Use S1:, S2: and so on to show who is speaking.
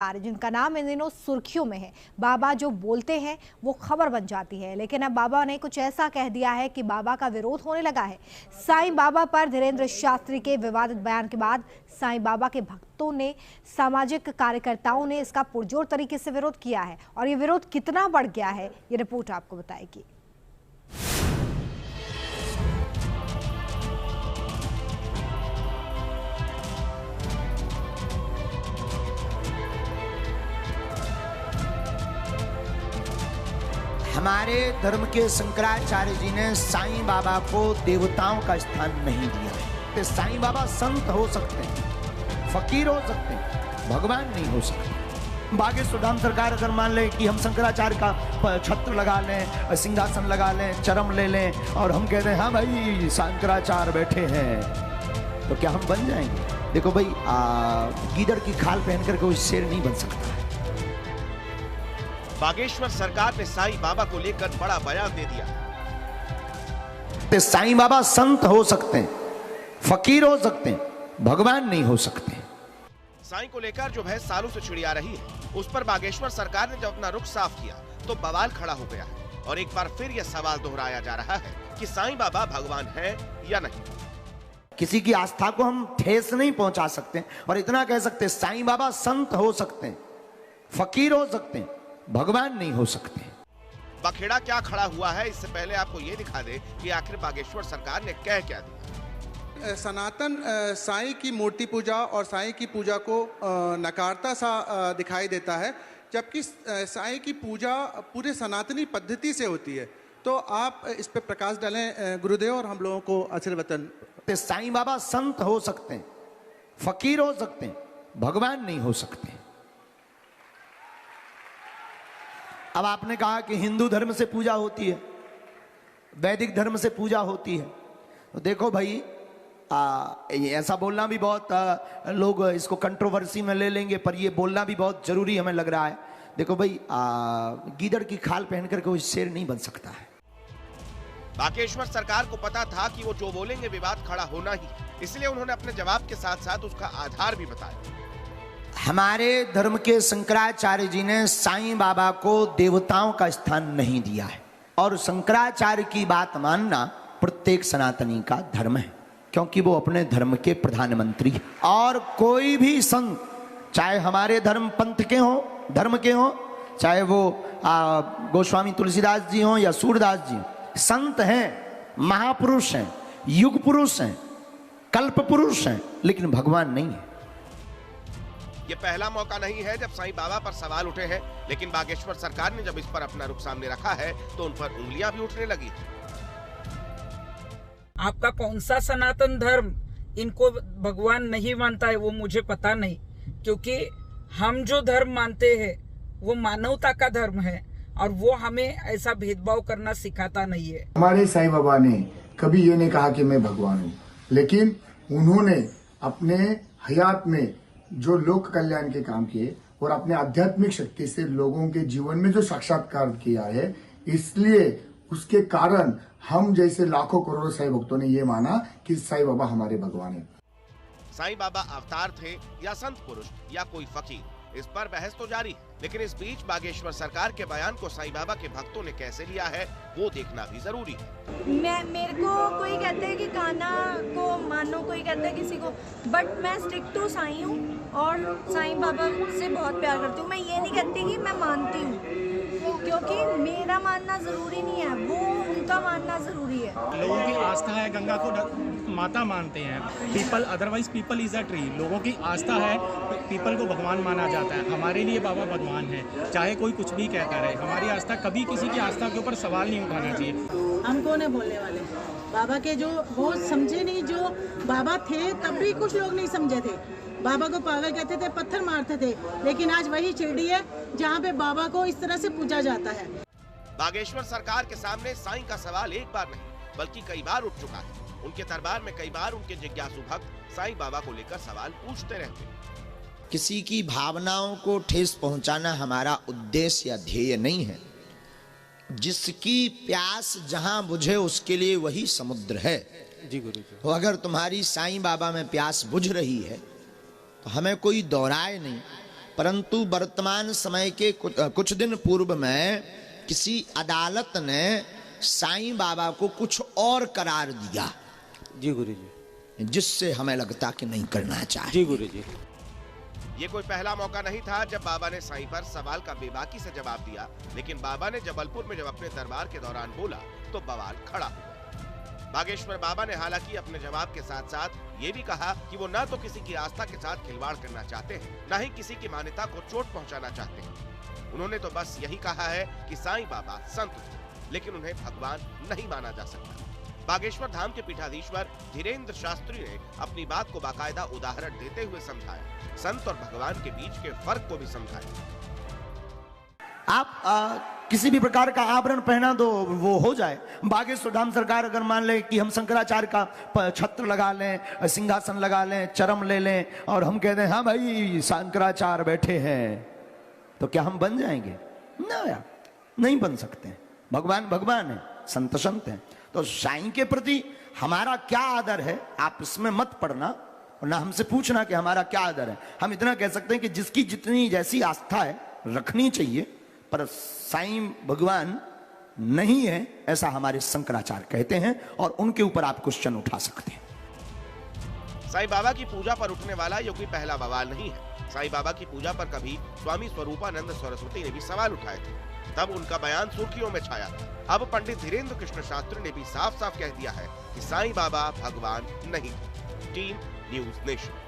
S1: जिनका नाम इन दिनों सुर्खियों में है। बाबा जो बोलते हैं वो खबर बन जाती है, लेकिन अब बाबा ने कुछ ऐसा कह दिया है कि बाबा का विरोध होने लगा है। साईं बाबा पर धीरेन्द्र शास्त्री के विवादित बयान के बाद साईं बाबा के भक्तों ने, सामाजिक कार्यकर्ताओं ने इसका पुरजोर तरीके से विरोध किया है और ये विरोध कितना बढ़ गया है ये रिपोर्ट आपको बताएगी।
S2: हमारे धर्म के शंकराचार्य जी ने साईं बाबा को देवताओं का स्थान नहीं दिया है। तो साईं बाबा संत हो सकते हैं, फकीर हो सकते हैं, भगवान नहीं हो सकते। बागेश्वर धाम सरकार अगर मान ले कि हम शंकराचार्य का छत्र लगा लें, सिंहासन लगा लें, चरम ले लें और हम कहते हैं हाँ भाई शंकराचार्य बैठे हैं, तो क्या हम बन जाएंगे? देखो भाई, गीदड़ की खाल पहनकर कोई शेर नहीं बन सकता है।
S3: बागेश्वर सरकार ने साईं बाबा को लेकर बड़ा बयान दे दिया।
S2: तो साईं बाबा संत हो सकते हैं, फकीर हो सकते हैं, भगवान नहीं हो सकते।
S3: साईं को लेकर जो बहस सालों से छिड़ी आ रही है, उस पर बागेश्वर सरकार ने जब अपना रुख साफ किया तो बवाल खड़ा हो गया है और एक बार फिर यह सवाल दोहराया जा रहा है कि साईं बाबा भगवान है या नहीं।
S2: किसी की आस्था को हम ठेस नहीं पहुंचा सकते और इतना कह सकते हैं साईं बाबा संत हो सकते हैं, फकीर हो सकते हैं, भगवान नहीं हो सकते।
S3: बखेड़ा क्या खड़ा हुआ है, इससे पहले आपको ये दिखा दे कि आखिर बागेश्वर सरकार ने कह क्या दिया।
S4: सनातन साईं की मूर्ति पूजा और साईं की पूजा को नकारता सा दिखाई देता है, जबकि साईं की पूजा पूरे सनातनी पद्धति से होती है। तो आप इस पे प्रकाश डालें गुरुदेव और हम लोगों को आशीर्वचन।
S2: साईं बाबा संत हो सकते हैं, फकीर हो सकते हैं, भगवान नहीं हो सकते। अब आपने कहा कि हिंदू धर्म से पूजा होती है, वैदिक धर्म से पूजा होती है, तो देखो भाई ऐसा बोलना भी बहुत लोग इसको कंट्रोवर्सी में ले लेंगे, पर ये बोलना भी बहुत जरूरी हमें लग रहा है। देखो भाई, गीदड़ की खाल पहनकर कोई शेर नहीं बन सकता है।
S3: बागेश्वर सरकार को पता था कि वो जो बोलेंगे विवाद खड़ा होना ही, इसलिए उन्होंने अपने जवाब के साथ साथ उसका आधार भी बताया।
S2: हमारे धर्म के शंकराचार्य जी ने साईं बाबा को देवताओं का स्थान नहीं दिया है और शंकराचार्य की बात मानना प्रत्येक सनातनी का धर्म है, क्योंकि वो अपने धर्म के प्रधानमंत्री हैं। और कोई भी संत, चाहे हमारे धर्म पंथ के हों, धर्म के हों, चाहे वो गोस्वामी तुलसीदास जी हों या सूरदास जी, संत हैं, महापुरुष हैं, युग पुरुष हैं, कल्प पुरुष हैं, लेकिन भगवान नहीं है।
S3: ये पहला मौका नहीं है जब साईं बाबा पर सवाल उठे हैं, लेकिन बागेश्वर सरकार ने जब इस पर अपना रुख सामने रखा है तो उन पर उंगलियां भी उठने लगी।
S5: आपका कौन सा सनातन धर्म इनको भगवान नहीं मानता है वो मुझे पता नहीं, क्योंकि हम जो धर्म मानते हैं वो मानवता का धर्म है और वो हमें ऐसा भेदभाव करना सिखाता नहीं है।
S6: हमारे साईं बाबा ने कभी ये नहीं कहा कि मैं भगवान हूँ, लेकिन उन्होंने अपने हयात में जो लोक कल्याण के काम किए और अपने आध्यात्मिक शक्ति से लोगों के जीवन में जो साक्षात्कार किया है, इसलिए उसके कारण हम जैसे लाखों करोड़ों साईं भक्तों ने ये माना कि साईं बाबा हमारे भगवान हैं।
S3: साईं बाबा अवतार थे या संत पुरुष या कोई फकीर, इस पर बहस तो जारी है, लेकिन इस बीच बागेश्वर सरकार के बयान को साईं बाबा के भक्तों ने कैसे लिया है वो देखना भी जरूरी है।
S7: मेरे को कोई कहते हैं कि कान्हा को मानो, कोई कहता है किसी को, बट मैं स्टिक टू साईं हूँ और साईं बाबा से बहुत प्यार करती हूँ। मैं ये नहीं कहती कि मैं मानती हूँ, क्योंकि मेरा मानना जरूरी नहीं है, वो उनका मानना जरूरी है।
S8: लोगों की आस्था है, गंगा को माता मानते हैं। People, otherwise people is a tree. लोगों की आस्था है, पीपल को भगवान माना जाता है। हमारे लिए बाबा भगवान है, चाहे कोई कुछ भी कहता रहे। हमारी आस्था, कभी किसी की आस्था के ऊपर सवाल नहीं उठाना चाहिए।
S9: हम कौन है बोलने वाले? बाबा के जो वो समझे नहीं, जो बाबा थे तब भी कुछ लोग नहीं समझे थे। बाबा को पागल कहते थे, पत्थर मारते थे, लेकिन आज वही शिरडी है जहाँ पे बाबा को इस तरह से पूजा जाता है।
S3: बागेश्वर सरकार के सामने साईं का सवाल एक बार नहीं बल्कि कई बार उठ चुका है। उनके दरबार में कई बार उनके जिज्ञासु भक्त साईं बाबा को लेकर सवाल पूछते रहते हैं।
S2: किसी की भावनाओं को ठेस पहुंचाना हमारा उद्देश्य या ध्येय नहीं है। जिसकी प्यास जहां बुझे उसके लिए वही समुद्र है। जी गुरु जी। तो अगर तुम्हारी साईं बाबा में प्यास बुझ रही है तो हमें कोई दोहराए नहीं परंतु वर्तमान समय के कुछ दिन पूर्व में किसी अदालत ने साईं बाबा को कुछ और करार दिया।
S10: जी गुरु जी।
S2: जिससे हमें लगता कि नहीं करना चाहिए।
S10: जी गुरु जी।
S3: ये कोई पहला मौका नहीं था जब बाबा ने साईं पर सवाल का बेबाकी से जवाब दिया, लेकिन बाबा ने जबलपुर में जब अपने दरबार के दौरान बोला तो बवाल खड़ा हो गया। बागेश्वर बाबा ने हालांकि अपने जवाब के साथ साथ ये भी कहा कि वो न तो किसी की आस्था के साथ खिलवाड़ करना चाहते हैं, न ही किसी की मान्यता को चोट पहुंचाना चाहते हैं। उन्होंने तो बस यही कहा है कि साईं बाबा संत थे, लेकिन उन्हें भगवान नहीं माना जा सकता। बागेश्वर धाम के पीठाधीश्वर धीरेन्द्र शास्त्री ने अपनी बात को बाकायदा उदाहरण देते हुए समझाया, संत और भगवान के बीच के फर्क को भी समझाया।
S2: आप किसी भी प्रकार का आभरण पहना दो, वो हो जाए। बागेश्वर धाम सरकार अगर मान ले कि हम शंकराचार्य का छत्र लगा लें, सिंहासन लगा लें, चरम ले लें और हम कहते हैं हाँ भाई शंकराचार्य बैठे हैं, तो क्या हम बन जाएंगे? ना यार, नहीं बन सकते। भगवान भगवान है, संत संत है। तो साईं के प्रति हमारा क्या आदर है, आप इसमें मत पड़ना और ना हमसे पूछना कि हमारा क्या आदर है। हम इतना कह सकते हैं कि जिसकी जितनी जैसी आस्था है रखनी चाहिए, पर साईं भगवान नहीं है ऐसा हमारे शंकराचार्य कहते हैं और उनके ऊपर आप क्वेश्चन उठा सकते हैं।
S3: साईं बाबा की पूजा पर उठने वाला ये कोई पहला बवाल नहीं है। साईं बाबा की पूजा पर कभी स्वामी स्वरूपानंद सरस्वती ने भी सवाल उठाए थे, तब उनका बयान सुर्खियों में छाया था। अब पंडित धीरेन्द्र कृष्ण शास्त्री ने भी साफ साफ कह दिया है कि साईं बाबा भगवान नहीं। Team news nation.